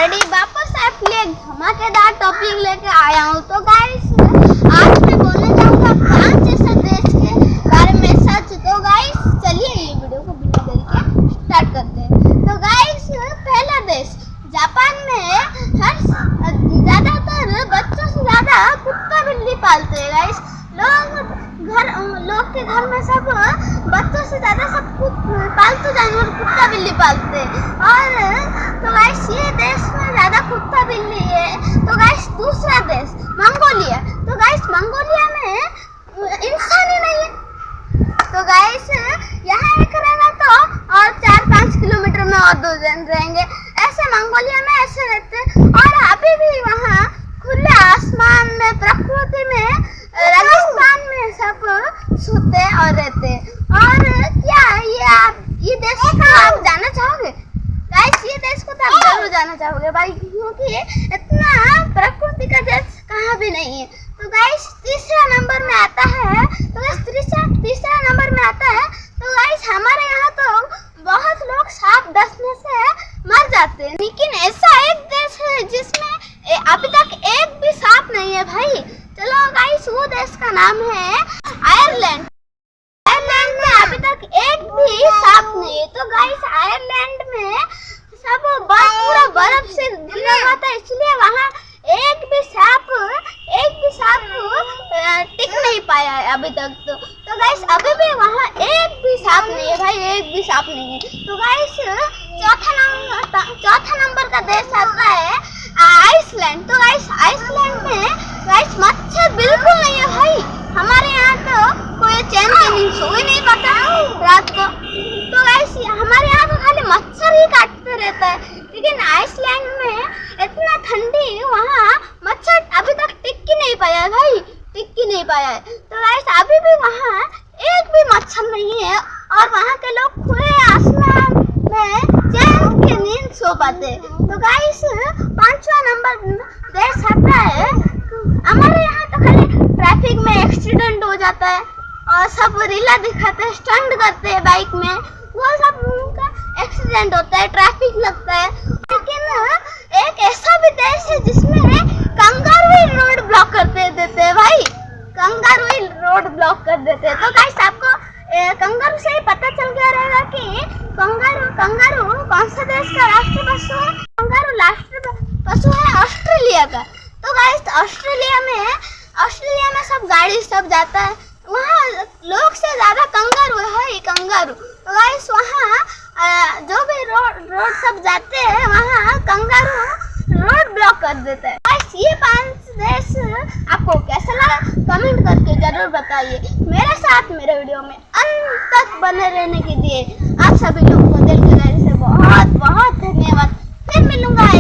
Already वापस आपके लिए धमाकेदार टॉपिक लेके आया हूँ। तो गाइस आज मैं बोलने जाऊँगा 5 ऐसे देश के बारे में सच। तो गाइस चलिए ये वीडियो को बिना देरी के स्टार्ट करते हैं। तो गाइस पहला देश जापान में ज़्यादातर बच्चों से ज़्यादा कुत्ता बिल्ली पालते हैं। गाइस लोग के घर में सब बच्चों से ज़्यादा सब पालतू जानवर कुत्ता बिल्ली पालते हैं। और तो गाइस ये देश में ज़्यादा कुत्ता बिल्ली है। तो गाइस दूसरा देश मंगोलिया। तो गाइस मंगोलिया में इंसान ही नहीं है। तो गाइस यहाँ एक रहेगा तो और 4-5 किलोमीटर में और 2 जन रहेंगे। ऐसे मंगोलिया में ऐसे रहते। और अभी भी वहाँ खुले आसमान में प्रकृति में राजस्थान में सब सोते और रहते। और क्या ये देश को आप जाना चाहोगे? गाइस ये देश को तो आप जरूर जाना चाहोगे भाई, क्योंकि इतना प्रकृति का देश कहाँ भी नहीं है। तो गाइस तीसरा नंबर में आता है। तो गाइस तीसरा नंबर में आता है। तो गाइस हमारे यहाँ तो बहुत लोग सांप डसने से मर जाते हैं, लेकिन ऐसा एक देश है जिसमें अभी तक एक भी सांप नहीं है भाई। चलो गाइस वो देश का नाम है आयरलैंड। आयरलैंड में अभी तक एक भी सांप नहीं है। तो गाइस आयरलैंड में सब पूरा बर्फ से घिरा हुआ था, इसलिए वहाँ एक भी सांप टिक नहीं पाया है अभी तक। तो गाइस अभी भी वहाँ एक भी सांप नहीं है भाई, एक भी सांप नहीं है। तो गाइस चौथा नंबर का देश आता है आइसलैंड। तो गाइस आइसलैंड में गाइस मच्छर बिल्कुल नहीं है भाई। हमारे यहाँ तो कोई चैन से नींद सो ही नहीं पाता रात को। तो गाइस हमारे यहाँ तो खाली मच्छर ही काटते रहता है, लेकिन आइसलैंड में इतना ठंडी, वहाँ मच्छर अभी तक टिक ही नहीं पाया है भाई, टिक ही नहीं पाया है। तो गाइस अभी भी वहाँ एक भी मच्छर नहीं है और वहाँ के लोग खुले आसमान में चैन की नींद सो पाते। तो गाइस 5वां नंबर देश आता है। हमारे यहाँ तो खाली ट्रैफिक में एक्सीडेंट हो जाता है और सब रीला दिखाते हैं, स्टंट करते हैं बाइक में, वो सब उनका एक्सीडेंट होता है, ट्रैफिक लगता है। लेकिन एक ऐसा भी देश है जिसमें कंगारू रोड ब्लॉक कर देते हैं भाई, कंगारू रोड ब्लॉक कर देते हैं। तो गाइस आपको कंगारू से ही पता चल गया रहेगा कि कंगारू कौन सा देश का राष्ट्रीय पशु है। कंगारू राष्ट्रीय पशु है ऑस्ट्रेलिया का। तो गाइस ऑस्ट्रेलिया में सब गाड़ी सब जाता है, वहाँ लोग से ज़्यादा कंगारू है कंगारू। तो गाइस वहाँ जो भी रोड सब जाते हैं वहाँ कंगारू रोड ब्लॉक कर देता है। गाइस ये 5 देश आपको कैसा लगा कमेंट करके जरूर बताइए। मेरे साथ मेरे वीडियो में अंत तक बने रहने के लिए आप सभी लोगों को दिल की गहराई से बहुत बहुत धन्यवाद। फिर मिलूंगा